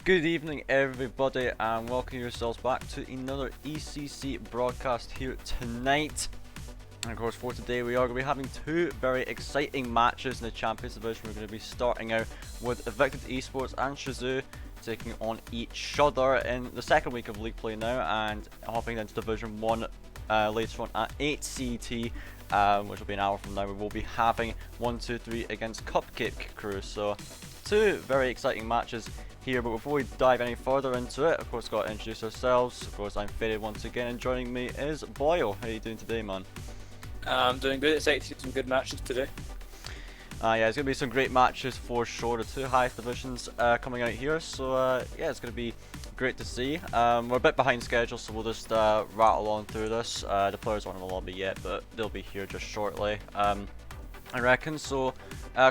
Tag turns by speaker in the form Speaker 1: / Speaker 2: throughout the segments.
Speaker 1: Good evening everybody and welcome yourselves back to another ECC broadcast here tonight. And of course for today we are going to be having two very exciting matches in the Champions Division. We're going to be starting out with Evicted Esports and Shazoo taking on each other in the second week of league play now, and hopping into Division 1 later on at 8 CET, which will be an hour from now. We will be having 1-2-3 against Cupcake Crew, so two very exciting matches here. But before we dive any further into it, of course, got to introduce ourselves. Of course, I'm Faded once again, and joining me is Boyle. How are you doing today, man?
Speaker 2: I'm doing good. Excited to see some good matches today.
Speaker 1: Yeah, there's going to be some great matches for sure. The two highest divisions coming out here, so yeah, it's going to be great to see. We're a bit behind schedule, so we'll just rattle on through this. The players aren't in the lobby yet, but they'll be here just shortly, I reckon. So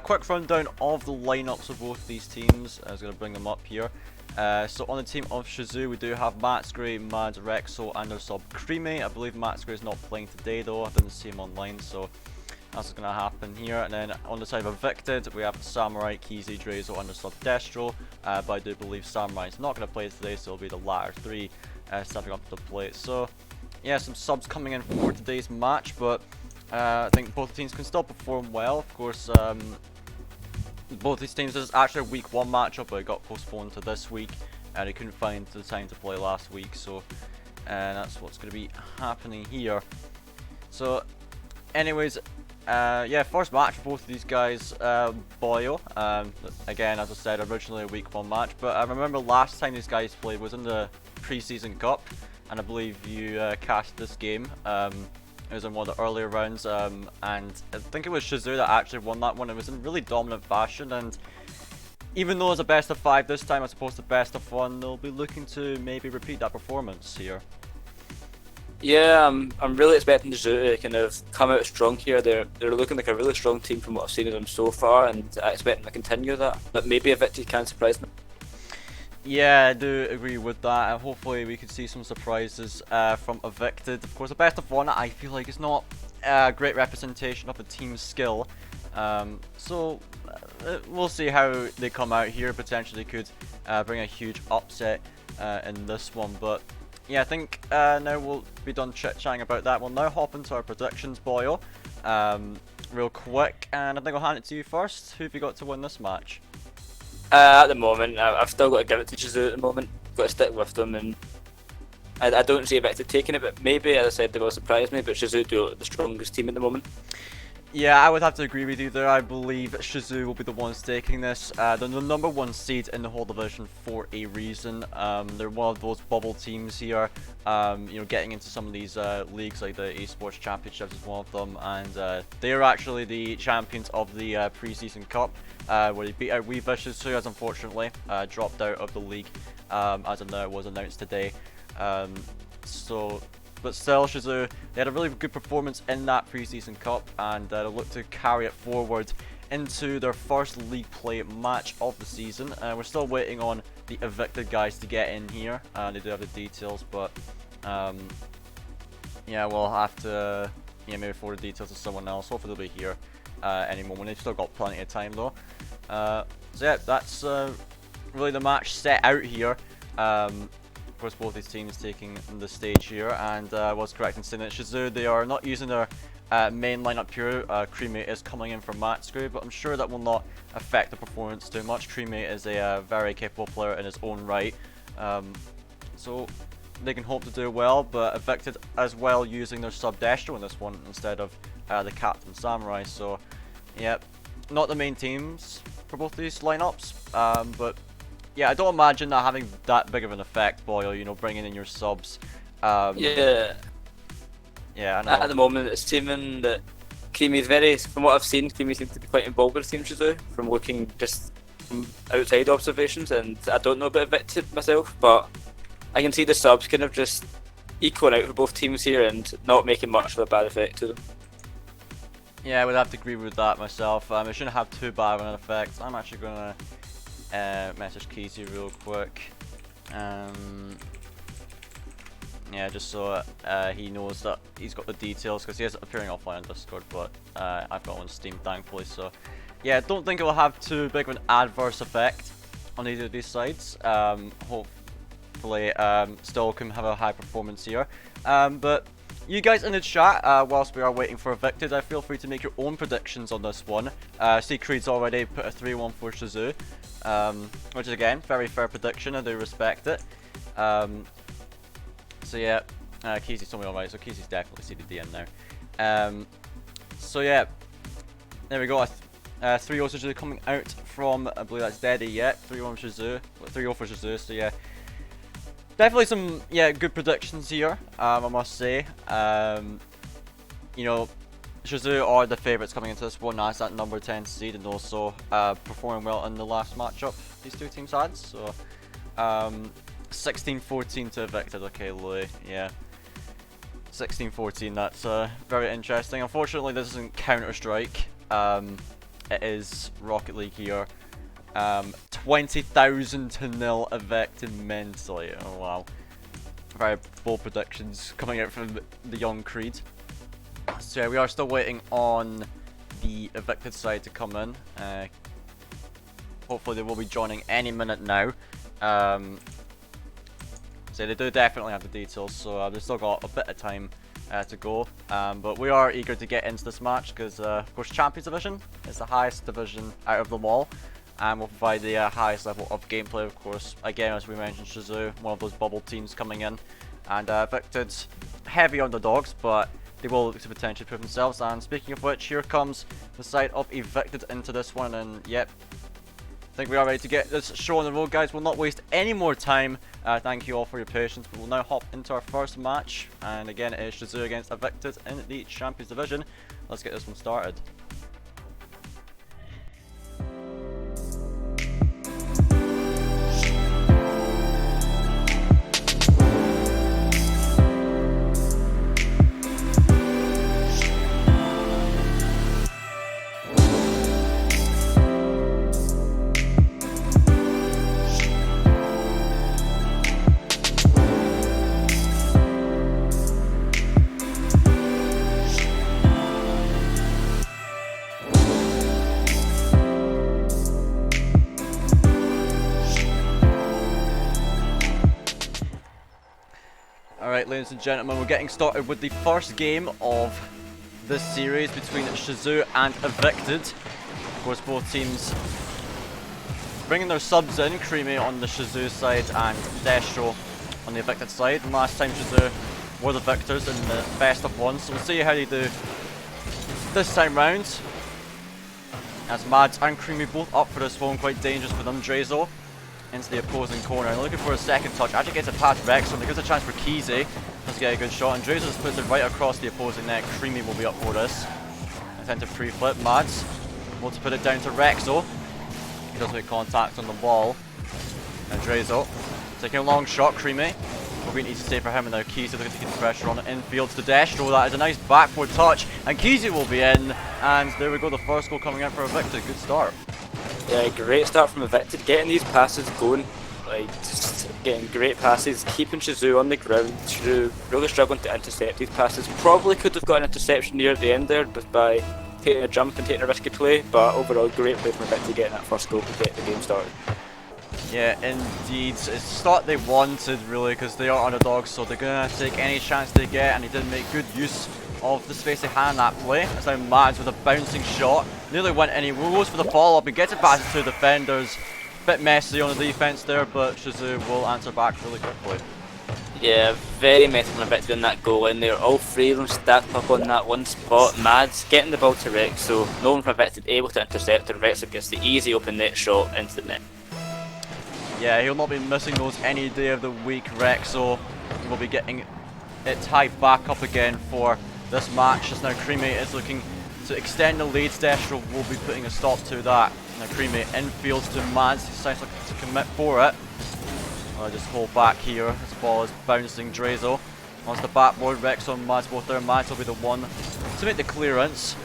Speaker 1: quick rundown of the lineups of both these teams. I was going to bring them up here. So on the team of Shazoo, we do have Matsgray, Mad, Rexo, and their sub Creamy. I believe Matsgray is not playing today though. I didn't see him online, so that's going to happen here. And then on the side of Evicted, we have Samurai, Kizi, Drazo, and their sub Destro. But I do believe Samurai is not going to play today, so it'll be the latter three stepping up to the plate. So yeah, some subs coming in for today's match, but I think both teams can still perform well. Of course, both these teams, this is actually a week 1 matchup, but it got postponed to this week, and they couldn't find the time to play last week, so that's what's going to be happening here. So anyways, yeah, first match for both of these guys. Boyle, again, as I said, originally a week 1 match, but I remember last time these guys played was in the pre-season cup, and I believe you cast this game. It was in one of the earlier rounds, and I think it was Shazoo that actually won that one. It was in really dominant fashion, and even though it's a best of 5 this time as opposed to best of 1, they'll be looking to maybe repeat that performance here.
Speaker 2: Yeah, I'm really expecting Shazoo to kind of come out strong here. They're looking like a really strong team from what I've seen of them so far, and I expect them to continue that. But maybe Evicted can surprise them.
Speaker 1: Yeah, I do agree with that, and hopefully we can see some surprises from Evicted. Of course, a best of 1, I feel like it's not a great representation of the team's skill, so we'll see how they come out here. Potentially could bring a huge upset in this one, but yeah, I think now we'll be done chit-chatting about that. We'll now hop into our predictions, Boyle, real quick, and I think I'll hand it to you first. Who have you got to win this match?
Speaker 2: At the moment, I've still got to give it to Shazoo at the moment. Got to stick with them, and I don't see Evicted taking it, but maybe, as I said, they will surprise me. But Shazoo do the strongest team at the moment. Yeah,
Speaker 1: I would have to agree with you there. I believe Shazoo will be the ones taking this. They're the number 1 seed in the whole division for a reason. They're one of those bubble teams here. You know, getting into some of these leagues like the Esports Championships is one of them, and they are actually the champions of the pre-season cup, where they beat out Vicious, who has unfortunately dropped out of the league, as it was announced today. But still, Shazoo, they had a really good performance in that pre-season cup, and they'll look to carry it forward into their first league play match of the season. We're still waiting on the Evicted guys to get in here. They do have the details, but yeah, we'll have to maybe forward the details to someone else. Hopefully they'll be here any moment. They've still got plenty of time though. So yeah, that's really the match set out here. Of course, both these teams taking the stage here, and I was correct in saying that Shazoo, they are not using their main lineup here. Creamy is coming in for Matsgray, but I'm sure that will not affect the performance too much. Creamy is a very capable player in his own right, so they can hope to do well. But Evicted as well using their sub Destro in this one instead of the Captain Samurai. So yeah, not the main teams for both these lineups, but yeah, I don't imagine that having that big of an effect, Boyle, you know, bringing in your subs.
Speaker 2: Yeah,
Speaker 1: I know.
Speaker 2: At the moment, it's seeming that Creamy is very, from what I've seen, Creamy seems to be quite involved with Team Shazoo, from looking just from outside observations, and I don't know about Evicted myself, but I can see the subs kind of just equaling out for both teams here and not making much of a bad effect to them.
Speaker 1: Yeah, I would have to agree with that myself. It shouldn't have too bad of an effect. I'm actually going to message Keezy real quick, yeah, just so he knows that he's got the details, because he is appearing offline on Discord, but I've got him on Steam thankfully. So yeah, don't think it will have too big of an adverse effect on either of these sides. Hopefully, still can have a high performance here. But you guys in the chat, whilst we are waiting for Evicted, feel free to make your own predictions on this one. See Creed's already put a 3-1 for Shazoo, which is again, very fair prediction, and they respect it. So yeah, Keezy's told me alright, so Keezy's definitely CDD in there. So yeah, there we go. 3-0 Shazoo coming out from, I believe that's Daddy yet. 3-1 Shazoo, 3-0 for Shazoo. So yeah, definitely some good predictions here. I must say. You know, Shazoo are the favourites coming into this one as that number 10 seed, and also performing well in the last matchup these two teams had. So 16-14 to Evicted. Okay, Louis. Yeah. 16-14. That's very interesting. Unfortunately, this isn't Counter-Strike. It is Rocket League here. 20,000 to 0 Evicted mentally. Oh wow. Very bold predictions coming out from the young Creed. So yeah, we are still waiting on the Evicted side to come in. Hopefully they will be joining any minute now. So they do definitely have the details, so they've still got a bit of time to go. But we are eager to get into this match because, of course, Champions Division is the highest division out of them all, and will provide the highest level of gameplay, of course. Again, as we mentioned, Shazoo, one of those bubble teams coming in, and Evicted, heavy underdogs, but they will look to potentially prove themselves. And speaking of which, here comes the side of Evicted into this one, and yep, I think we are ready to get this show on the road, guys. We'll not waste any more time. Thank you all for your patience. We will now hop into our first match, and again it is Shazoo against Evicted in the Champions Division. Let's get this one started. Alright, ladies and gentlemen, we're getting started with the first game of this series between Shazoo and Evicted. Of course, both teams bringing their subs in, Creamy on the Shazoo side and Destro on the Evicted side. And last time Shazoo were the victors in the best of one, so we'll see how they do this time round. As Mads and Creamy both up for this one, quite dangerous for them. Drazo into the opposing corner, and looking for a second touch. Actually gets it past Rex, so it gives a chance for Keezy. Let's get a good shot, and Drazo just puts it right across the opposing net. Creamy will be up for this. Attempt to pre-flip. Mads will to put it down to Rexo. He does make contact on the wall. And Drazo taking a long shot. Creamy. Will be an easy save for him, and now Keezy looking to keep the pressure on it. Infield to Destro. That is a nice backward touch, and Keezy will be in. And there we go, the first goal coming out for Evicted. Good start.
Speaker 2: Yeah, great start from Evicted, getting these passes going, like just getting great passes, keeping Shazoo on the ground. Shazoo really struggling to intercept these passes. Probably could have got an interception near the end there just by taking a jump and taking a risky play, but overall great play from Evicted getting that first goal to get the game started.
Speaker 1: Yeah, indeed. It's the start they wanted, really, because they are underdogs, so they're going to take any chance they get, and he did make good use of the space they had in that play. That's now Mads with a bouncing shot. Nearly went in, he goes for the follow-up and gets it past the two defenders. Bit messy on the defense there, but Shazoo will answer back really quickly.
Speaker 2: Yeah, very messy on Evicted on that goal in there. All three of them stacked up on that one spot. Mads getting the ball to Rex, so no one from Evicted able to intercept, and Rex gets the easy open net shot into the net.
Speaker 1: Yeah, he'll not be missing those any day of the week, Rex, so he will be getting it tied back up again for this match. As now Creamy is looking to extend the lead. Destro will be putting a stop to that. Now Creamy infields to Mads. He decides to commit for it. I'll just hold back here. This ball is bouncing. Drazo onto the backboard. Rex on Mads both there. Mads will be the one to make the clearance.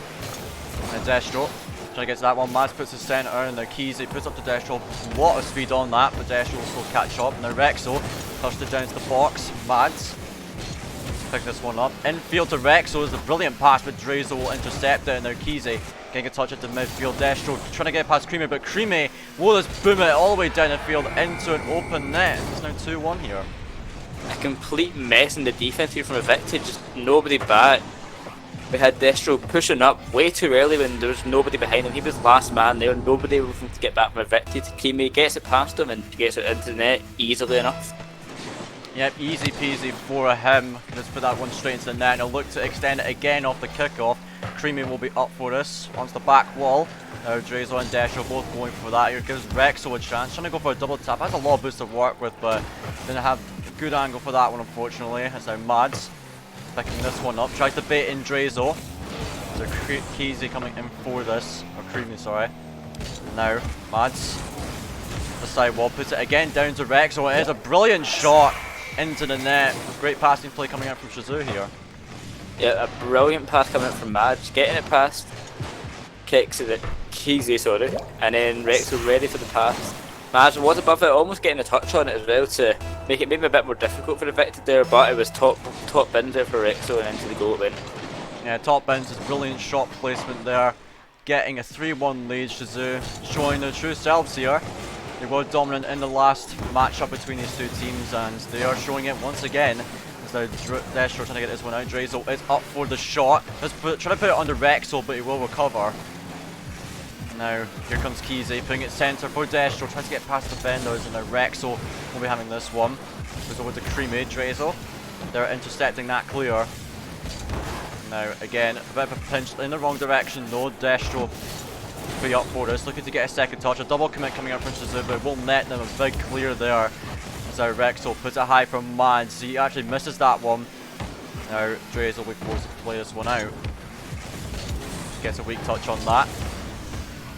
Speaker 1: And Destro trying to get to that one. Mads puts the centre, and now Keezy puts up to Destro. A lot of speed on that, but Destro will still catch up. Now Rexo pushed it down to the box. Mads pick this one up. Infield to Rexo is a brilliant pass, but Drazo will intercept it, and now Keezy getting a touch at the midfield. Destro trying to get past Creamy, but Creamy will just boom it all the way down the field into an open net. It's now 2-1 here.
Speaker 2: A complete mess in the defense here from Evicted, just nobody back. We had Destro pushing up way too early when there was nobody behind him. He was last man there, nobody was able to get back from Evicted. Creamy gets it past him and gets it into the net easily enough.
Speaker 1: Yep, easy peasy for him. Just put that one straight into the net and he'll look to extend it again off the kickoff. Creamy will be up for this, onto the back wall. Now Drazo and Destro both going for that. Here gives Rexo a chance, trying to go for a double tap. Has a lot of boost to work with, but didn't have a good angle for that one unfortunately. That's now Mads picking this one up, tries to bait in Drazo. So Keezy coming in for this, or Creamy, sorry. And now Mads, the side wall, puts it again down to Rexo. It is a brilliant shot into the net. Great passing play coming out from Shazoo here.
Speaker 2: Yeah, a brilliant pass coming out from Mads, getting it past, kicks it at Keezy, sorry, and then Rexo ready for the pass. Mads was above it, almost getting a touch on it as well to make it maybe a bit more difficult for Evicted there, but it was top bin there for Rexo and into the goal win.
Speaker 1: Yeah, top bins is brilliant shot placement there. Getting a 3-1 lead. Shazoo showing their true selves here. They were dominant in the last matchup between these two teams and they are showing it once again. As now Destro trying to get this one out. Drazo is up for the shot. Trying to put it under Rexo, but he will recover. Now here comes Keezy putting it centre for Destro, trying to get past defenders, and now Rexo will be having this one. Goes over to Creamy, Drazo. They're intercepting that clear. Now again, a bit of a pinch in the wrong direction though. Destro will be up for this, looking to get a second touch. A double commit coming out from Shazoo, but it will net them a big clear there. As now Rexo puts it high from Mads. He actually misses that one. Now Drazo will be forced to play this one out. Gets a weak touch on that.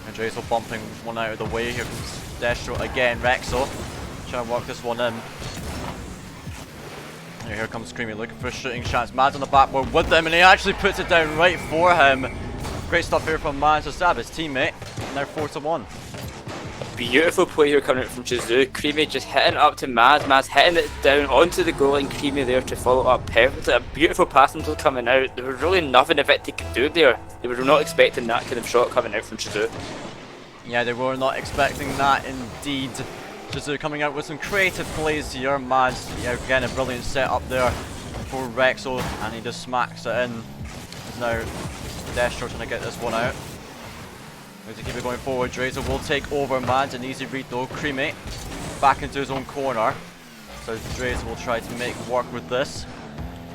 Speaker 1: And Drazo bumping one out of the way. Here comes Destro again. Rexo trying to work this one in. And here comes Creamy looking for a shooting chance. Mads on the backboard with him, and he actually puts it down right for him. Great stuff here from Mads to stab his teammate. And they're 4-1.
Speaker 2: Beautiful play here coming out from Shazoo. Creamy just hitting it up to Mads. Mads hitting it down onto the goal, and Creamy there to follow up perfectly. A beautiful pass until coming out. There was really nothing Evicted could do there. They were not expecting that kind of shot coming out from Shazoo.
Speaker 1: Yeah, they were not expecting that indeed. Shazoo coming out with some creative plays here. Mads, yeah, again a brilliant setup there for Rexo, and he just smacks it in. There's now Destro trying to get this one out. Need to keep it going forward. Drazo will take over Mads. An easy read though. Creamy back into his own corner. So Drazo will try to make work with this.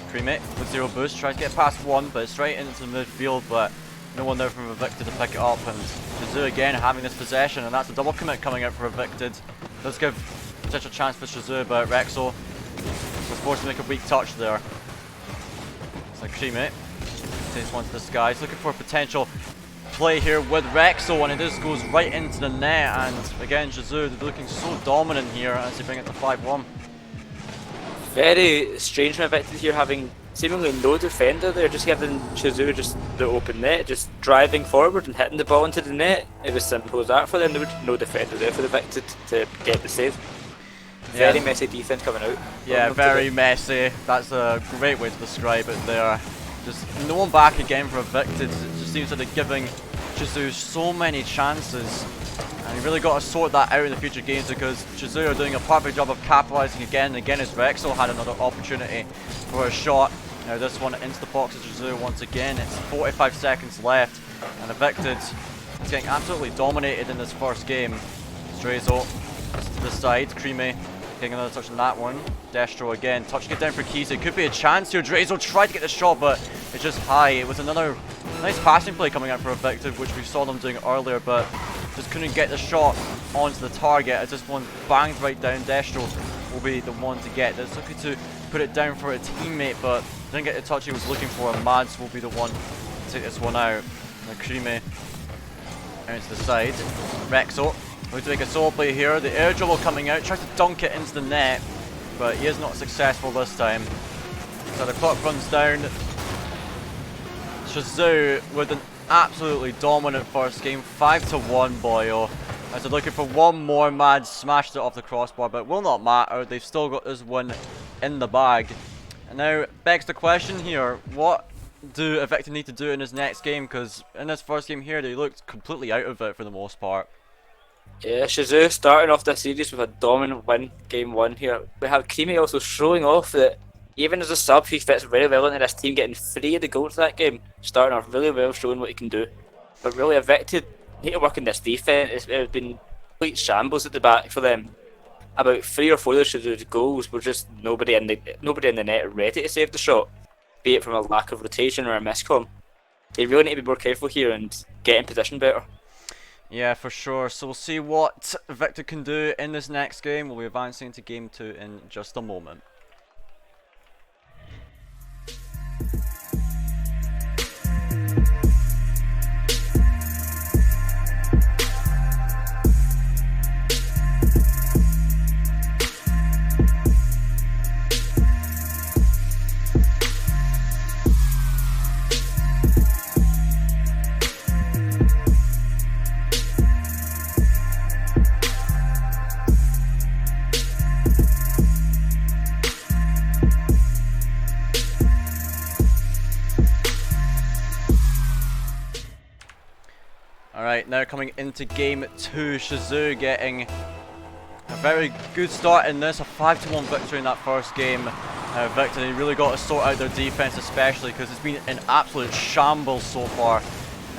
Speaker 1: Creamy with zero boost. Tries to get past one, but it's straight into the midfield. But no one there from Evicted to pick it up. And Shazoo again having this possession. And that's a double commit coming out for Evicted. Does give potential chance for Shazoo, but Rexo was forced to make a weak touch there. It's like Creamy takes one to the sky. He's looking for a potential play here with Rexo, and it just goes right into the net. And again, Shazoo, they're looking so dominant here as they bring it to 5-1.
Speaker 2: Very strange from Evicted here, having seemingly no defender there, just giving Shazoo just the open net, just driving forward and hitting the ball into the net. It was simple as that for them. There was no defender there for the Evicted to get the save.
Speaker 1: Yeah.
Speaker 2: Very messy defense coming out.
Speaker 1: Yeah, very messy. That's a great way to describe it there. Just no one back again for Evicted. It just seems like they're giving Shazoo so many chances. And you really got to sort that out in the future games, because Shazoo are doing a perfect job of capitalising again and again as Rexo had another opportunity for a shot. Now this one into the box of Shazoo once again. It's 45 seconds left, and Evicted is getting absolutely dominated in this first game. Drazo to the side. Creamy getting another touch on that one. Destro again, touching it down for Keys. It could be a chance here. Drazo tried to get the shot, but it's just high. It was another nice passing play coming out for Evicted, which we saw them doing earlier, but just couldn't get the shot onto the target as this one banged right down. Destro will be the one to get this. Looking to put it down for a teammate, but didn't get the touch he was looking for, and Mads will be the one to take this one out. Now Creamy out to the side. Rexo going to make a solo play here. The air dribble coming out, tries to dunk it into the net, but he is not successful this time. So the clock runs down. Shazoo with an absolutely dominant first game, 5-1 Boyo. As they're looking for one more. Mads smashed it off the crossbar, but it will not matter. They've still got this win in the bag. And now begs the question here, what do Evicted need to do in his next game? Because in this first game here, they looked completely out of it for the most part.
Speaker 2: Yeah, Shazoo starting off this series with a dominant win, game 1 here. We have Creamy also showing off that even as a sub, he fits very well into this team, getting 3 of the goals that game. Starting off really well, showing what he can do. But really, Evicted need to work on this defense. It's been complete shambles at the back for them. About 3 or 4 of Shazoo's goals were just nobody in the net ready to save the shot, be it from a lack of rotation or a miscom. They really need to be more careful here and get in position better.
Speaker 1: Yeah, for sure. So we'll see what Evicted can do in this next game. We'll be advancing to game 2 in just a moment. Alright, now coming into game 2, Shazoo getting a very good start in this, a 5-1 victory in that first game. Evicted, they really got to sort out their defense, especially because it's been an absolute shambles so far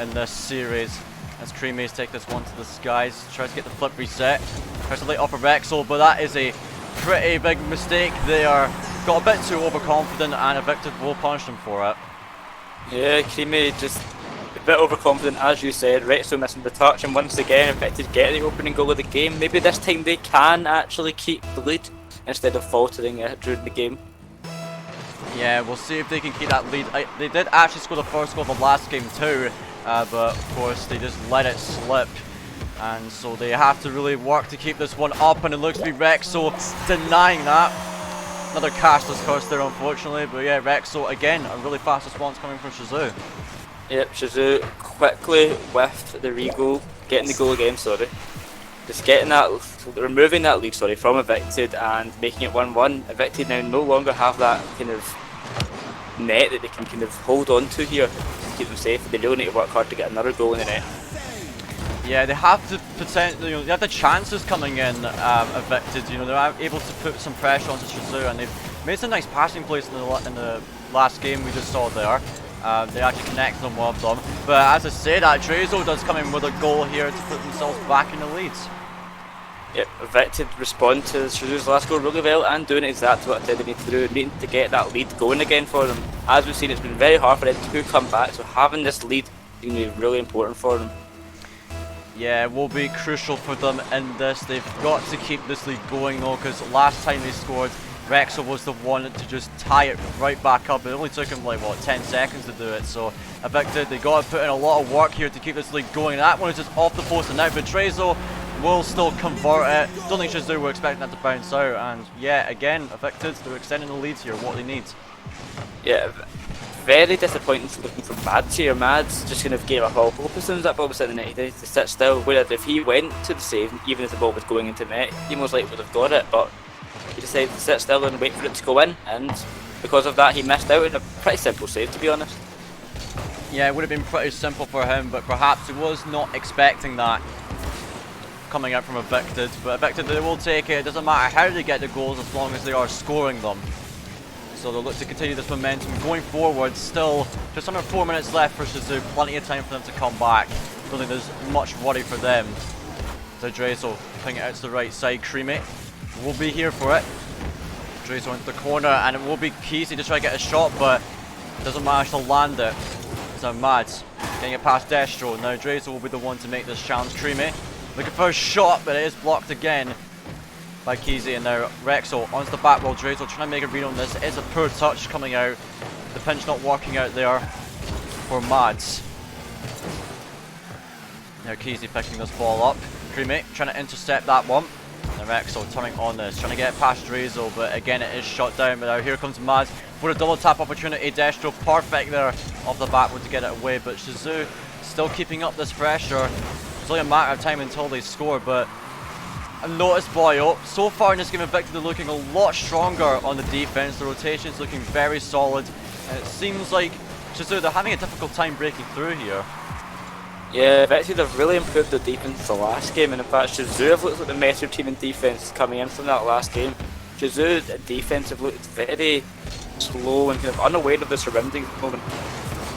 Speaker 1: in this series. As Creamies take this one to the skies, tries to get the flip reset, tries to lay off a Rexel, but that is a pretty big mistake. They are got a bit too overconfident, and Evicted will punish them for it.
Speaker 2: Yeah, Creamy just a bit overconfident, as you said. Rexo missing the touch, and once again Evicted get the opening goal of the game. Maybe this time they can actually keep the lead instead of faltering during the game.
Speaker 1: Yeah, we'll see if they can keep that lead. They did actually score the first goal of the last game too, but of course they just let it slip. And so they have to really work to keep this one up, and it looks to be Rexo denying that. Another cashless curse there, unfortunately, but yeah, Rexo again, a really fast response coming from Shazoo.
Speaker 2: Yep, Shazoo quickly with the re-goal, getting the goal again, sorry. Just getting that, removing that lead, sorry, from Evicted and making it 1-1. Evicted now no longer have that kind of net that they can kind of hold on to here to keep them safe. They really need to work hard to get another goal in the net.
Speaker 1: Yeah, they have the potential. You know, they have the chances coming in. Evicted, you know, they're able to put some pressure onto Shazoo, and they've made some nice passing plays in the last game we just saw there. They actually connected on one of them. But as I say, that Drazo does come in with a goal here to put themselves back in the leads.
Speaker 2: Yep, Evicted respond to Shazoo's last goal really well and doing exactly what I said they need to do, needing to get that lead going again for them. As we've seen, it's been very hard for them to come back, so having this lead is going to be really important for them.
Speaker 1: Yeah, it will be crucial for them in this. They've got to keep this lead going though, because last time they scored, Rexel was the one to just tie it right back up. It only took him like, what, 10 seconds to do it. So Evicted, they got to put in a lot of work here to keep this lead going. That one is just off the post, and now Drazo will still convert it. Don't think Shazoo were expecting that to bounce out, and yeah, again, Evicted, they're extending the leads here, what they need.
Speaker 2: Yeah, very disappointing looking for Mads here. Mads just kind of gave up all hope as soon as that ball was in the net. He had to sit still, whereas if he went to the save, even if the ball was going into the net, he most likely would have got it, but he decided to sit still and wait for it to go in, and because of that he missed out on a pretty simple save, to be honest.
Speaker 1: Yeah, it would have been pretty simple for him, but perhaps he was not expecting that coming out from Evicted. But Evicted, they will take it. It doesn't matter how they get the goals as long as they are scoring them. So they'll look to continue this momentum going forward. Still just under 4 minutes left for Shazoo. Plenty of time for them to come back. Don't think there's much worry for them. So Drazo putting it out to the right side. Creamy will be here for it. Drazo into the corner, and it will be Keezy to try to get a shot, but doesn't manage to land it. So Mads getting it past Destro. Now Drazo will be the one to make this challenge. Creamy looking for a shot, but it is blocked again by Keezy, and now Rexel onto the back wall. Drazo trying to make a read on this. It's a poor touch coming out. The pinch not working out there for Mads. Now Keezy picking this ball up. Creamy trying to intercept that one. And Rexel turning on this, trying to get past Drazo, but again it is shot down. But now here comes Mads for a double tap opportunity. Destro perfect there off the backward to get it away, but Shazoo still keeping up this pressure. It's only a matter of time until they score, but a notice boy up. So far in this game, Evicted are looking a lot stronger on the defense. The rotation's looking very solid, and it seems like Shazoo, they're having a difficult time breaking through here.
Speaker 2: Yeah, Evicted have really improved their defense the last game, and in fact Shazoo have looked like the better team in defense coming in from that last game. Shazoo at defense have looked very slow and kind of unaware of the surroundings at the moment.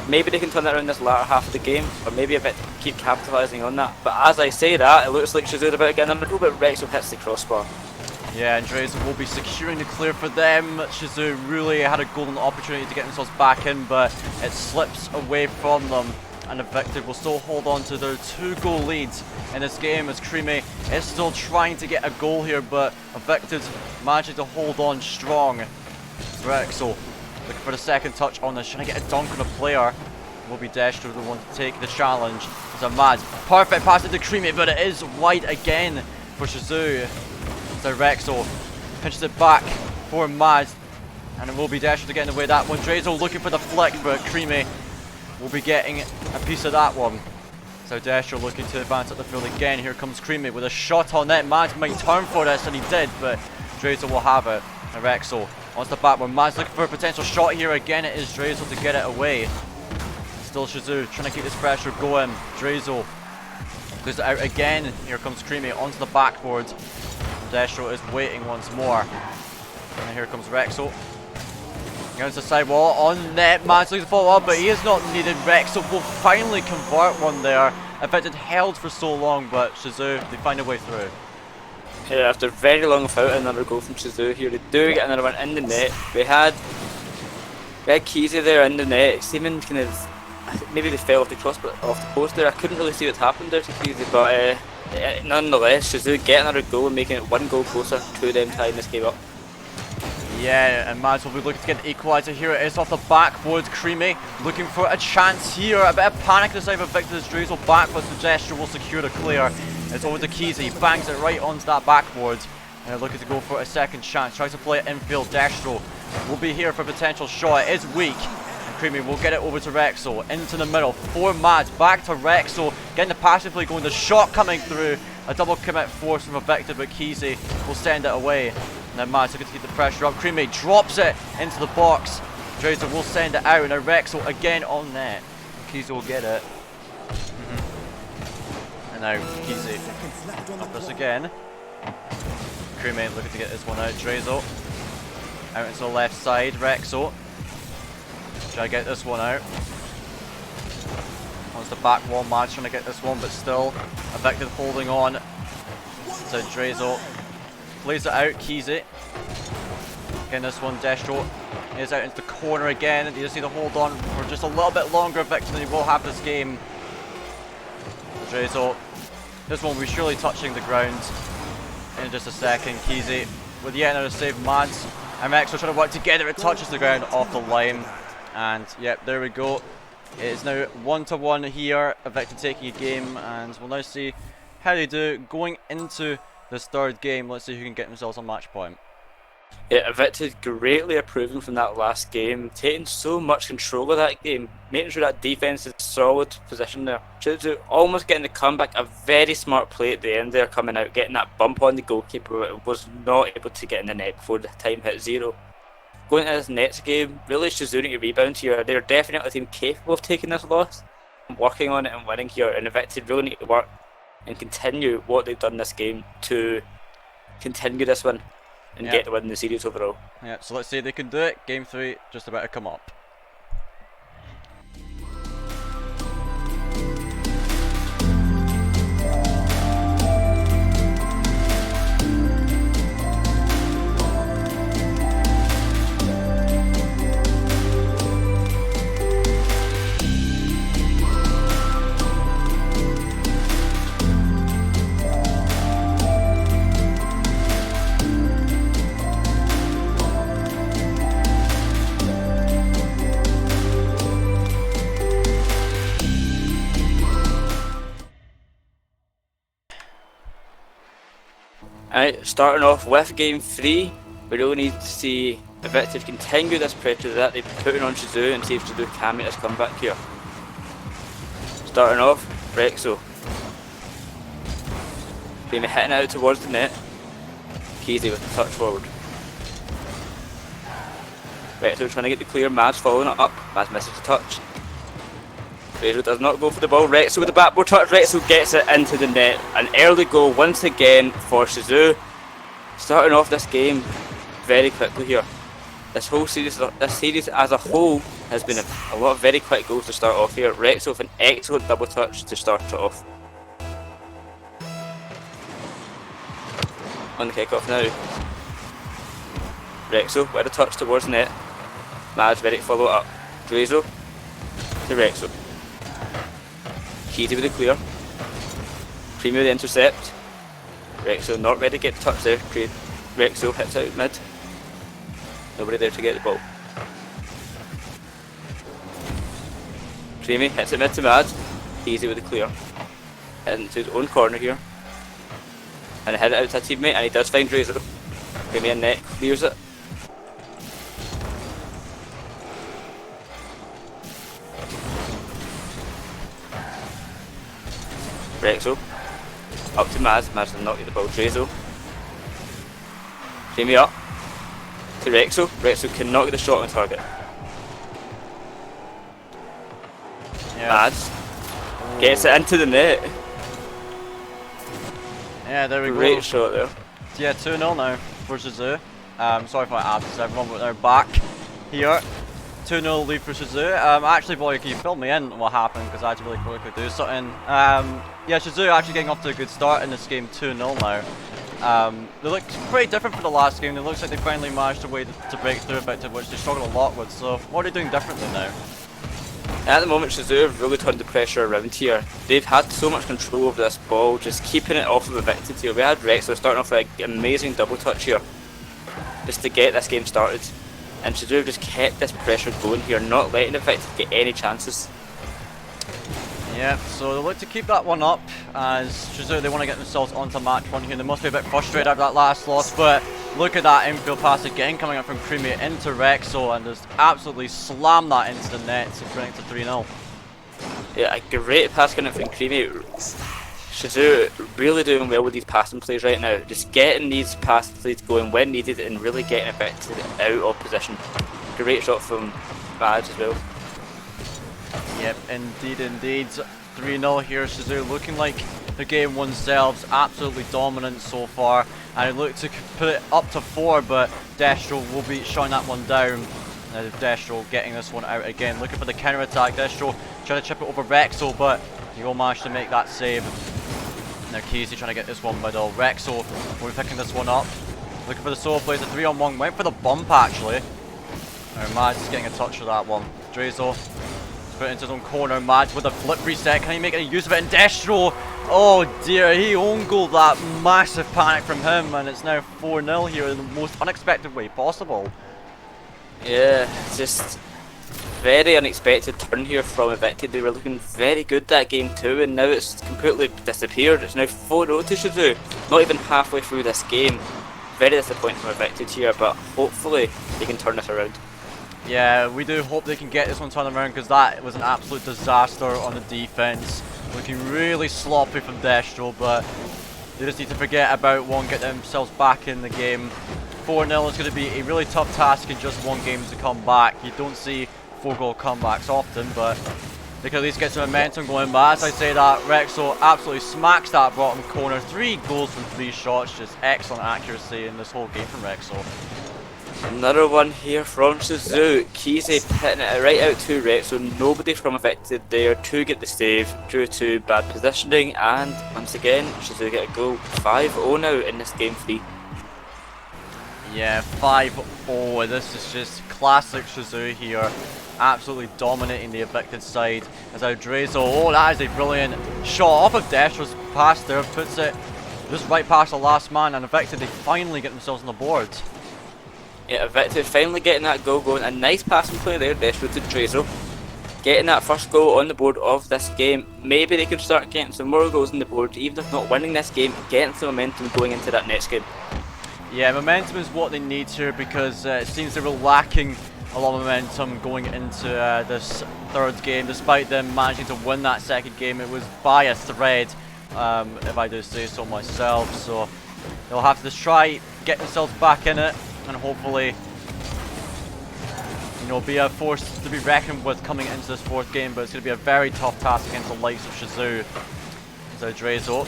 Speaker 2: Maybe they can turn that around this latter half of the game, or maybe a bit keep capitalising on that. But as I say that, it looks like Shazoo are about to get a little bit. Rexo hits the crossbar.
Speaker 1: Yeah, and Drazen will be securing the clear for them. Shazoo really had a golden opportunity to get themselves back in, but it slips away from them. And Evicted will still hold on to their 2-goal leads in this game, as Creamy is still trying to get a goal here, but Evicted managing to hold on strong. Rexo looking for the second touch on this, trying to get a dunk on a player. Will be Destro the one to take the challenge. It's a mad, perfect pass into Creamy, but it is wide again for Shazoo. So Rexo pinches it back for Mad, and it will be Destro to get in the way of that one. Drazo looking for the flick, but Creamy will be getting a piece of that one. So Destro looking to advance at the field again. Here comes Creamy with a shot on net. Mad might turn for this, and he did, but Drazo will have it. And Rexo wants the back one. Mad's looking for a potential shot here again. It is Drazo to get it away. Still Shazoo trying to keep this pressure going. Drazo goes out again. Here comes Creamy onto the backboard. Destro is waiting once more. And here comes Rexo. Against the sidewall on net. Mad's looking to follow up, but he is not needed. Rexo will finally convert one there. Evicted held for so long, but Shazoo, they find a way through.
Speaker 2: Yeah, after very long without another goal from Shazoo here, they do get another one in the net. We had Keezy there in the net, seeming kind of, maybe they fell off the post there. I couldn't really see what happened there to Keezy, but nonetheless, Shazoo get another goal and making it 1 goal closer to them tying this game up.
Speaker 1: Yeah, and Mads will be looking to get the equaliser here. It is off the backboard. Creamy looking for a chance here. A bit of panic this time of Evicted as Drazel backwards. The gesture will secure the clear. It's over to Keezy. Bangs it right onto that backboard. And they're looking to go for a second chance. Tries to play it infield. Destro will be here for a potential shot. It is weak. And Creamy will get it over to Rexo. Into the middle for Mads. Back to Rexo. Getting the passing play going. The shot coming through. A double commit force from Evicted, but Keezy will send it away. Now Mads looking to keep the pressure up. Creamy drops it into the box. Drazer will send it out. Now Rexo again on net. Keezy will get it. And now Keezy up this again. Creamy looking to get this one out. Drazo out into the left side. Rexo try to get this one out. Onto the back wall. Mads trying to get this one, but still Evicted holding on. So Drazo plays it out. Keezy getting this one. Destro is out into the corner again. They just need to hold on for just a little bit longer. Evicted, they will have this game. Drazo, this one will be surely touching the ground in just a second. Keezy with yet another save. Mads and Rexo trying to work together. It touches the ground off the line, and yep, there we go. It is now 1-1 here. Evicted taking a game, and we'll now see how they do going into this third game. Let's see who can get themselves a match point.
Speaker 2: Yeah, Evicted greatly improving from that last game, taking so much control of that game, making sure that defense is solid position there. Shazoo almost getting the comeback, a very smart play at the end there, coming out, getting that bump on the goalkeeper, but was not able to get in the net before the time hit 0. Going into this next game, really Shazoo need to rebound here. They're definitely a team capable of taking this loss, working on it and winning here, and Evicted really need to work and continue what they've done this game to continue this one and get the win in the series overall.
Speaker 1: Yeah, so let's see if they can do it. Game 3 just about to come up.
Speaker 2: Alright, starting off with game 3, we really need to see Evicted continue this pressure that they're putting on Shazoo and see if Shazoo can make this comeback here. Starting off, Rexo. Being hitting out towards the net. Keezy with the touch forward. Rexo trying to get the clear, Mavs following it up. Mavs misses the touch. Rexo does not go for the ball. Rexo with the backboard touch. Rexo gets it into the net. An early goal once again for Shazoo. Starting off this game very quickly here. This series as a whole has been a lot of very quick goals to start off here. Rexo with an excellent double touch to start it off. On the kick-off now. Rexo with a touch towards net. Mavs ready to follow it up. Shazoo to Rexo. Keezy with the clear. Premium the intercept. Rexo not ready to get the touch there. Rexo hits out mid. Nobody there to get the ball. Creamy hits it mid to Mad. Easy with the clear. Heading to his own corner here. And head it out to a teammate, and he does find Razor. Creamy in net, clears it. Rexo. Up to Maz. Maz does not get the ball. Razor. Creamy up. To Rexo. Rexo cannot get the shot on target.
Speaker 1: Yeah.
Speaker 2: Maz gets it into the net.
Speaker 1: Yeah, there we go.
Speaker 2: Great shot there.
Speaker 1: Yeah, 2-0 now for Shazoo. Sorry for my absence everyone, but they're back here. 2-0 lead for Shazoo. Actually, boy, can you fill me in what happened, because I had to really quickly do something. Yeah, Shazoo actually getting off to a good start in this game, 2-0 now. They look pretty different from the last game. It looks like they finally managed a way to break through Evicted, which they struggled a lot with. So, what are they doing differently now?
Speaker 2: At the moment, Shazoo have really turned the pressure around here. They've had so much control over this ball, just keeping it off of Evicted here. We had Rexo starting off with an amazing double touch here, just to get this game started. And Shazoo have just kept this pressure going here, not letting Evicted get any chances.
Speaker 1: Yeah, so they look to keep that one up, as Shazoo, they want to get themselves onto match one here. They must be a bit frustrated after that last loss, but look at that infield pass again coming up from Creamy into Rexo, and just absolutely slam that into the net to bring it to 3-0.
Speaker 2: Yeah, a great pass coming from Creamy. Shazoo really doing well with these passing plays right now, just getting these passing plays going when needed and really getting Evicted out of position. Great shot from Badge as well.
Speaker 1: Yep, indeed. 3-0 here. Shazoo looking like the game themselves, absolutely dominant so far. And they look to put it up to 4, but Destro will be shutting that one down. Destro getting this one out again, looking for the counter attack. Destro trying to chip it over Rexo, but he will manage to make that save. Now Keezy trying to get this one middle. Rexo will be picking this one up. Looking for the solo plays, a 3-on-1. Went for the bump actually. Now Mads is getting a touch for that one. Drazo put it into his own corner. Mads with a flip reset. Can he make any use of it? And Destro, oh dear, he own goaled that. Massive panic from him, and it's now 4-0 here in the most unexpected way possible.
Speaker 2: Yeah, just very unexpected turn here from Evicted. They were looking very good that game too, and now it's completely disappeared. It's now 4-0 to Shazoo. Not even halfway through this game. Very disappointing from Evicted here, but hopefully they can turn this around.
Speaker 1: Yeah, we do hope they can get this one turned around, because that was an absolute disaster on the defense. Looking really sloppy from Destro, but they just need to forget about one, get themselves back in the game. 4-0 is going to be a really tough task in just one game to come back. You don't see 4-goal comebacks often, but they can at least get some momentum going. But as I say that, Rexo absolutely smacks that bottom corner. 3 goals from 3 shots, just excellent accuracy in this whole game from Rexo.
Speaker 2: Another one here from Shazoo. Keezy hitting it right out to Rexo. Nobody from Evicted there to get the save due to bad positioning, and once again Shazoo get a goal. 5-0 now in this game 3.
Speaker 1: Yeah, 5-0. This is just classic Shazoo here. Absolutely dominating the Evicted side. As Drazo, oh, that is a brilliant shot off of Destro's pass there. Puts it just right past the last man, and Evicted, they finally get themselves on the board.
Speaker 2: Yeah, Evicted finally getting that goal going. A nice passing play there, Destro to Drazo. Getting that first goal on the board of this game. Maybe they can start getting some more goals on the board, even if not winning this game, getting some momentum going into that next game.
Speaker 1: Yeah, momentum is what they need here, because it seems they were lacking a lot of momentum going into this third game. Despite them managing to win that second game, it was by a thread, if I do say so myself. So they'll have to just try get themselves back in it, and hopefully be a force to be reckoned with coming into this fourth game, but it's going to be a very tough task against the likes of Shazoo. So Drazo.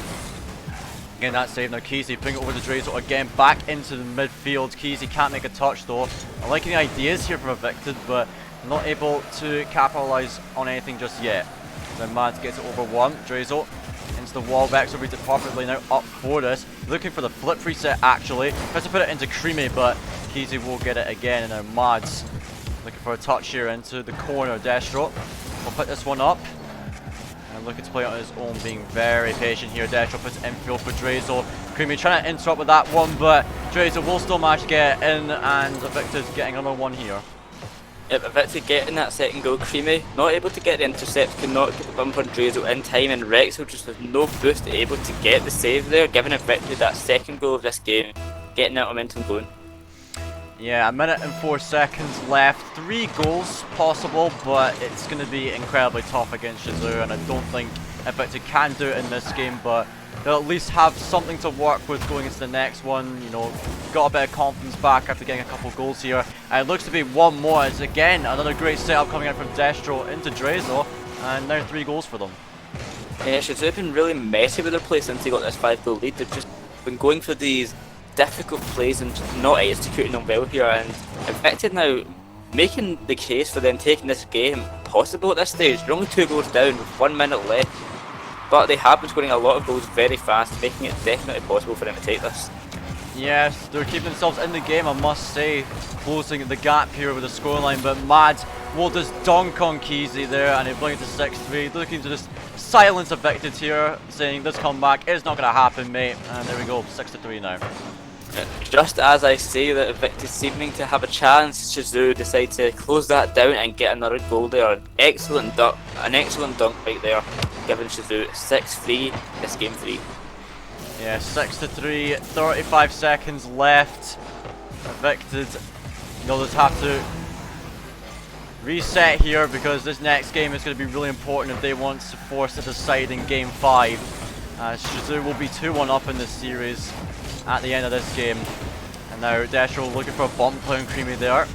Speaker 1: Again, that save now. Keezy putting it over to Drazo again, back into the midfield. Keezy can't make a touch though. I'm liking the ideas here from Evicted, but not able to capitalize on anything just yet. Then Mads gets it over one. Drazo into the wall. Vexo reads it perfectly now up for this. Looking for the flip reset actually. Tries to put it into Creamy, but Keezy will get it again. And now Mads looking for a touch here into the corner. Destro will put this one up. And looking to play on his own, being very patient here. Destro puts infield for Drazo. Creamy trying to interrupt with that one, but Drazo will still manage to get in, and Evicted getting another one here.
Speaker 2: Yep, Evicted getting that second goal. Creamy not able to get the intercept, could not get the bump on Drazo in time, and Rexo just with no boost able to get the save there, giving Evicted that second goal of this game, getting that momentum going.
Speaker 1: Yeah, 1 minute and 4 seconds left. 3 goals possible, but it's going to be incredibly tough against Shazoo, and I don't think Evicted can do it in this game, but they'll at least have something to work with going into the next one. Got a bit of confidence back after getting a couple of goals here. And it looks to be one more. It's again another great setup coming in from Destro into Drazo, and now 3 goals for them.
Speaker 2: Yeah, Shazoo have been really messy with their play since they got this 5-goal lead. They've just been going for these difficult plays and just not executing them well here, and Evicted now making the case for them taking this game possible at this stage. They're only 2 goals down with 1 minute left, but they have been scoring a lot of goals very fast, making it definitely possible for them to take this.
Speaker 1: Yes, they're keeping themselves in the game, I must say, closing the gap here with the scoreline, but Mads will just dunk on Keezy there, and he'll bring it to 6-3, looking to just silence Evicted here, saying this comeback is not going to happen, mate, and there we go, 6-3 now.
Speaker 2: Just as I say that Evicted seeming to have a chance, Shazoo decide to close that down and get another goal there. An excellent dunk right there, giving Shazoo 6-3, this game 3.
Speaker 1: Yeah, 6-3, 35 seconds left. Evicted, they'll just have to reset here, because this next game is going to be really important if they want to force a deciding game 5. Shazoo will be 2-1 up in this series at the end of this game. And now Destro looking for a bump play on Creamy there.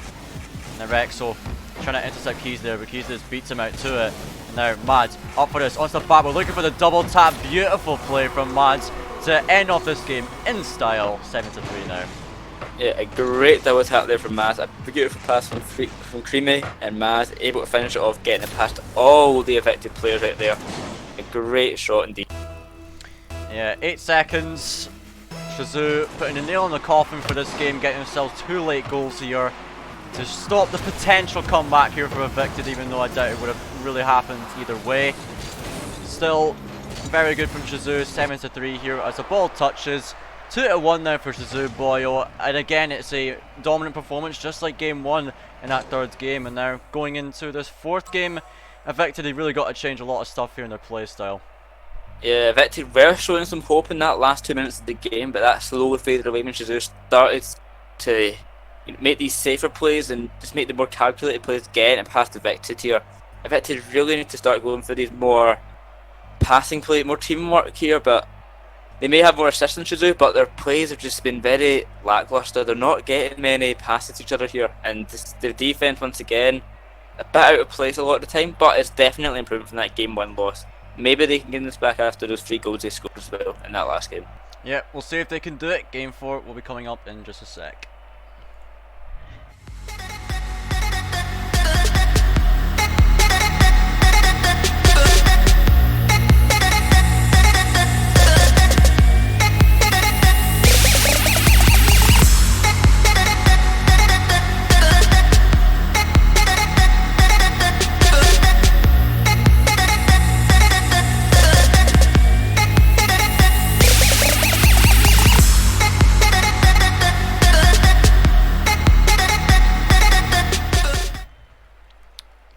Speaker 1: Now Rexo trying to intercept Keys there, but Keys just beats him out to it. And now Mads up for this, on the back, we're looking for the double tap. Beautiful play from Mads to end off this game in style. 7-3 now.
Speaker 2: Yeah, a great double tap there from Mads, a beautiful pass from Creamy, and Mads able to finish it off, getting it past all the Evicted players right there. A great shot indeed.
Speaker 1: Yeah, 8 seconds. Shazoo putting a nail in the coffin for this game, getting themselves 2 late goals here to stop the potential comeback here for Evicted, even though I doubt it would have really happened either way. Still very good from Shazoo, 7-3 here as the ball touches. 2-1 now for Shazoo Boyo, and again it's a dominant performance just like game 1 in that 3rd game, and now going into this 4th game, Evicted, they really got to change a lot of stuff here in their play style.
Speaker 2: Yeah, Evicted were showing some hope in that last 2 minutes of the game, but that slowly faded away when Shazoo started to make these safer plays and just make the more calculated plays, getting past Evicted here. Evicted really need to start going for these more passing play, more teamwork here, but they may have more assists than Shazoo, but their plays have just been very lackluster. They're not getting many passes to each other here, and the defense once again a bit out of place a lot of the time, but it's definitely improved from that game 1 loss. Maybe they can get this back after those 3 goals they scored as well in that last game.
Speaker 1: Yeah, we'll see if they can do it. Game 4 will be coming up in just a sec.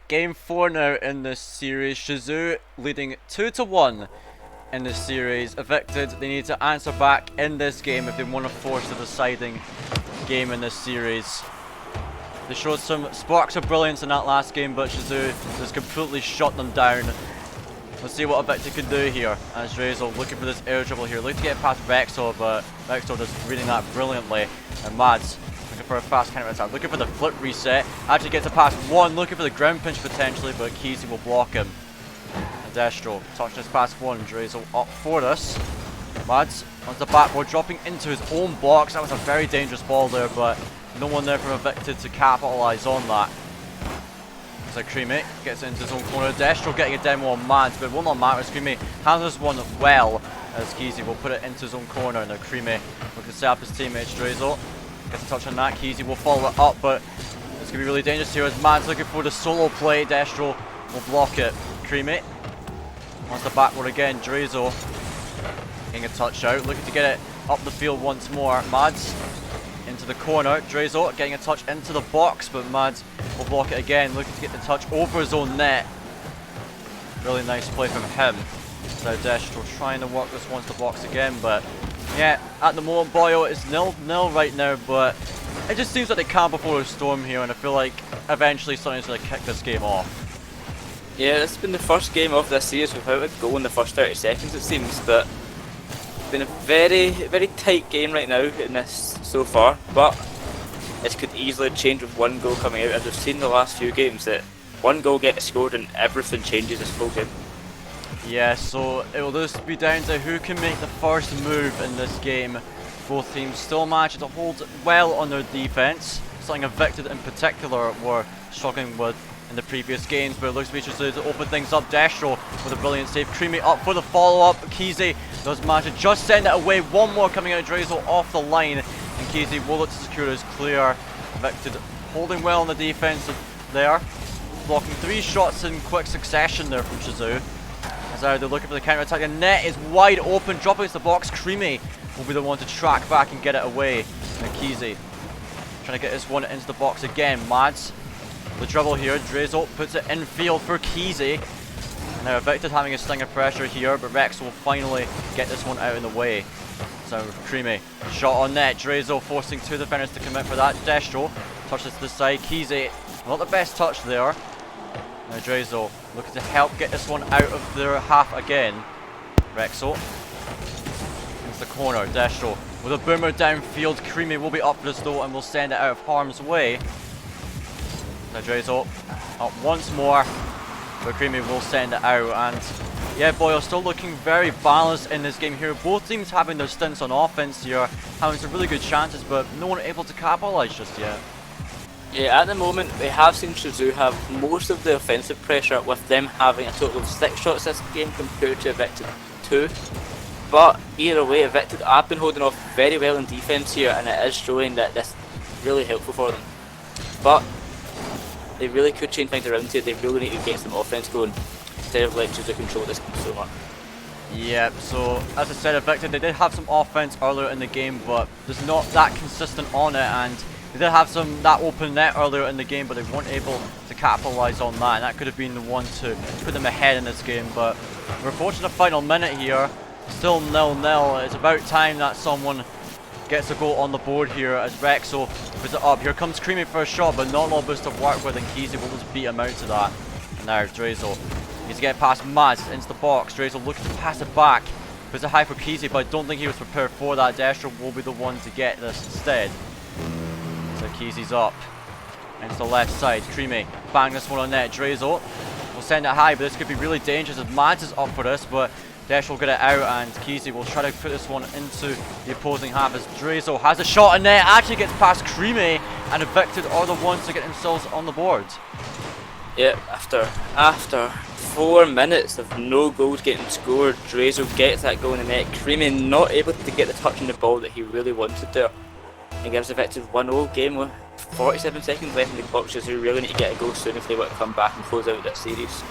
Speaker 1: Game 4 now in this series. Shazoo leading 2-1 in this series. Evicted, they need to answer back in this game if they want to force the deciding game in this series. They showed some sparks of brilliance in that last game, but Shazoo just completely shut them down. Let's see what Evicted can do here. As Drazo looking for this air dribble here, looking to get past Rexo, but Rexo just reading that brilliantly. And Mads Looking for a fast counter attack. Looking for the flip reset. Actually gets it past one. Looking for the ground pinch potentially, but Keezy will block him. And Destro touching his past one. Drazel up for this. Mads on the backboard, dropping into his own box. That was a very dangerous ball there, but no one there from Evicted to capitalise on that. So Creamy gets into his own corner. Destro getting a demo on Mads, but it will not matter as Creamy handles one well, as Keezy will put it into his own corner. Now Creamy looking to set up his teammates. Drazel gets a touch on that. Keezy will follow it up, but it's going to be really dangerous here as Mads looking for the solo play. Destro will block it. Creamy wants the backboard again. Drazel getting a touch out, looking to get it up the field once more. Mads into the corner. Drazel getting a touch into the box, but Mads will block it again, looking to get the touch over his own net. Really nice play from him. So Destro trying to work this once the box again, but yeah, at the moment Boyo is 0-0 right now, but it just seems like they can't before a storm here, and I feel like eventually something's going to kick this game off.
Speaker 2: Yeah, this has been the first game of this series without a goal in the first 30 seconds it seems, but it's been a very tight game right now in this so far, but it could easily change with one goal coming out, as we've seen the last few games that one goal gets scored and everything changes this full game.
Speaker 1: Yeah, so it will just be down to who can make the first move in this game. Both teams still manage to hold well on their defense, something Evicted in particular were struggling with in the previous games, but it looks to be Shazoo to open things up. Destro with a brilliant save. Creamy up for the follow-up. Keezy does manage to just send it away. One more coming out of Drazel off the line, and Keezy will look to secure his clear. Evicted holding well on the defense there, blocking 3 shots in quick succession there from Shazoo. As they're looking for the counter attack. The net is wide open, dropping into the box. Creamy will be the one to track back and get it away. And Keezy trying to get this one into the box again. Mads the dribble here. Drazel puts it in field for Keezy. Now Evicted having a sting of pressure here, but Rex will finally get this one out in the way. So Creamy shot on net. Drazel forcing 2 defenders to commit for that. Destro touches to the side. Keezy not the best touch there. Now Drazel looking to help get this one out of their half again. Rexel into the corner. Destro with a boomer downfield. Creamy will be up for this though and will send it out of harm's way. Now Drazel up once more, but Creamy will send it out. And yeah, Boyle still looking very balanced in this game here. Both teams having their stints on offense here, having some really good chances, but no one able to capitalise just yet.
Speaker 2: Yeah, at the moment we have seen Shazoo have most of the offensive pressure, with them having a total of 6 shots this game compared to Evicted 2. But either way, Evicted have been holding off very well in defence here, and it is showing that this is really helpful for them. But they really could change things around here. They really need to get some offense going instead of letting Shazoo control this game so much.
Speaker 1: Yep, so as I said, Evicted, they did have some offense earlier in the game, but there's not that consistent on it, and they did have that open net earlier in the game, but they weren't able to capitalise on that, and that could have been the one to put them ahead in this game. But we're approaching the final minute here, still 0-0. It's about time that someone gets a goal on the board here as Rexel puts it up. Here comes Creamy for a shot, but not a lot of boost to work with, and Keezy will just beat him out to that. And now Drazel needs to get past Mads into the box. Drazel looking to pass it back. Puts it high for Keezy, but I don't think he was prepared for that. Destro will be the one to get this instead. So Keezy's up into the left side. Creamy bang this one on net. Drazel will send it high, but this could be really dangerous as Mads is up for this, but Destro will get it out, and Keezy will try to put this one into the opposing half as Drazel has a shot on net, actually gets past Creamy, and Evicted are the ones to get themselves on the board.
Speaker 2: Yep, after 4 minutes of no goals getting scored, Drazel gets that goal in the net. Creamy not able to get the touch on the ball that he really wanted there. It gives Evicted 1-0 game with 47 seconds left in the clock, so they really need to get a goal soon if they want to come back and close out this series.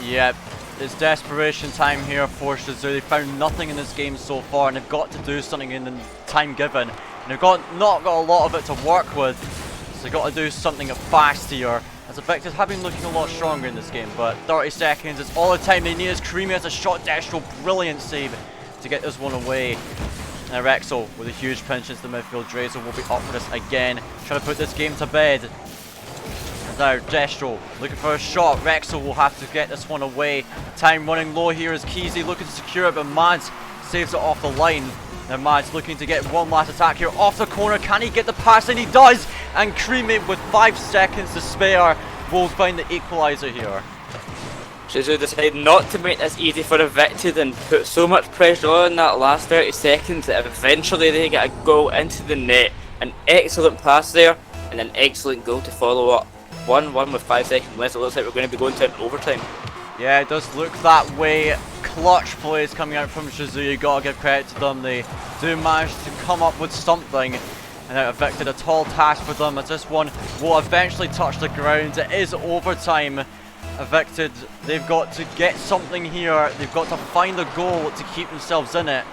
Speaker 1: Yep. It's desperation time here for Shazoo. They found nothing in this game so far, and they've got to do something in the time given. And they've not got a lot of it to work with, so they've got to do something fast here. As Evicted have been looking a lot stronger in this game, but 30 seconds is all the time they need as Creamy has a shot. Destro, brilliant save to get this one away. Now Rexel with a huge pinch into the midfield. Drazel will be up for this again, trying to put this game to bed. Now Destro looking for a shot. Rexel will have to get this one away. Time running low here as Keezy looking to secure it, but Mads saves it off the line. Now Mads looking to get one last attack here off the corner. Can he get the pass? And he does! And Creamy, with 5 seconds to spare, will find the equaliser here.
Speaker 2: Shazoo decided not to make this easy for Evicted and put so much pressure on that last 30 seconds that eventually they get a goal into the net. An excellent pass there and an excellent goal to follow up. 1-1 with 5 seconds left. It looks like we're going to be going to an overtime.
Speaker 1: Yeah, it does look that way. Clutch plays coming out from Shazoo. You gotta give credit to them. They do manage to come up with something. And now Evicted, a tall task for them as this one will eventually touch the ground. It is overtime. Evicted, they've got to get something here. They've got to find a goal to keep themselves in it.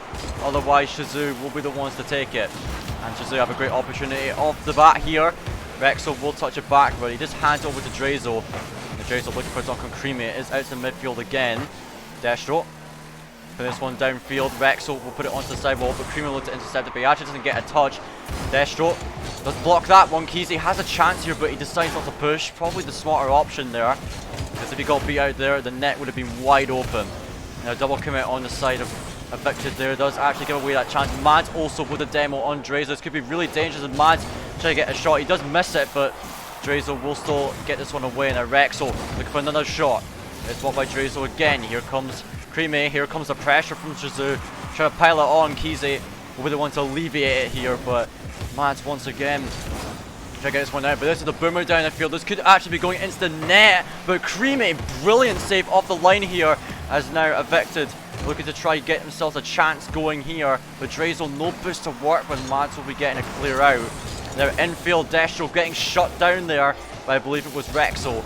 Speaker 1: Otherwise, Shazoo will be the ones to take it. And Shazoo have a great opportunity off the bat here. Rexo will touch it back, but he just hands over to Drazo. And Drazo looking for Duncan Creamy. It is out to midfield again. Destro. Put this one downfield. Rexo will put it onto the sidewall, but Creamy looks to intercept it, but he actually doesn't get a touch. Destro does block that one. Kesey has a chance here, but he decides not to push. Probably the smarter option there. Because if he got beat out there, the net would have been wide open. Now double commit on the side of Evicted there does actually give away that chance. Mads also with a demo on Drazo. This could be really dangerous as Mads trying to get a shot. He does miss it, but Drazo will still get this one away. Now Rexo looking for another shot. It's blocked by Drazo again. Here comes Creamy. Here comes the pressure from Shazoo. Trying to pile it on. Kesey will be the one to alleviate it here, but Mads once again try to get this one out, but this is the boomer down the field. This could actually be going into the net, but Creamy, brilliant save off the line here, as now Evicted looking to try get themselves a chance going here, but Drazo no boost to work when Mads will be getting a clear out. Now infield, Destro getting shut down there, but I believe it was Rexo.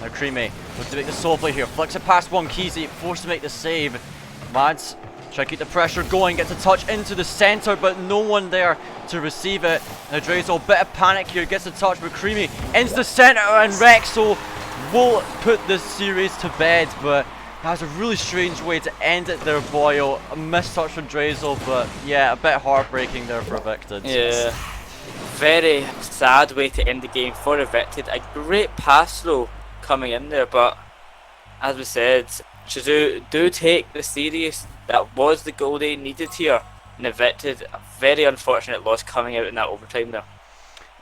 Speaker 1: Now Creamy looks to make the solo play here, flicks it past one, Kesey forced to make the save. Mads try to keep the pressure going, gets a touch into the centre, but no one there to receive it. Now Drazo, a bit of panic here, gets a touch, but Creamy into the centre, and Rexo will put this series to bed, but that's a really strange way to end it there, Boyle. A missed touch from Drazo, but yeah, a bit heartbreaking there for Evicted.
Speaker 2: Yeah, very sad way to end the game for Evicted. A great pass though coming in there, but as we said, Shazoo do take the series. That was the goal they needed here, and Evicted, a very unfortunate loss coming out in that overtime there.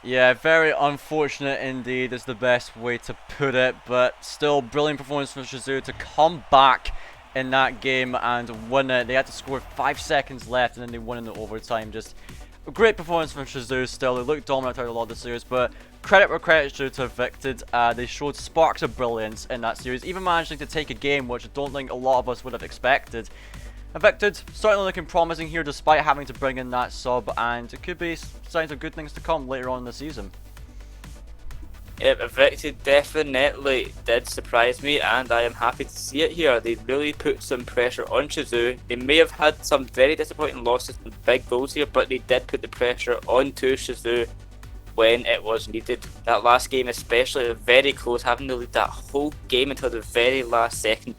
Speaker 1: Yeah, very unfortunate indeed is the best way to put it, but still brilliant performance from Shazoo to come back in that game and win it. They had to score 5 seconds left and then they won in the overtime. Just a great performance from Shazoo still. They looked dominant throughout a lot of the series, but credit where credit is due to Evicted. They showed sparks of brilliance in that series, even managing to take a game which I don't think a lot of us would have expected. Evicted certainly looking promising here despite having to bring in that sub, and it could be signs of good things to come later on in the season.
Speaker 2: Yep, Evicted definitely did surprise me, and I am happy to see it here. They really put some pressure on Shazoo. They may have had some very disappointing losses and big goals here, but they did put the pressure onto Shazoo when it was needed. That last game especially, very close, having to lead that whole game until the very last second.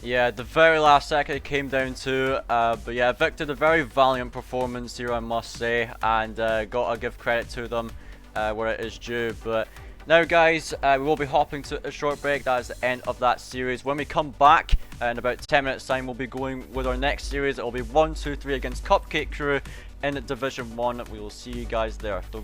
Speaker 1: Yeah, the very last second it came down to, but yeah, Evicted, a very valiant performance here I must say, and gotta give credit to them where it is due. But now guys, we will be hopping to a short break. That is the end of that series. When we come back in about 10 minutes time, we'll be going with our next series. It will be 1, 2, 3 against Cupcake Crew in Division 1. We will see you guys there. Don't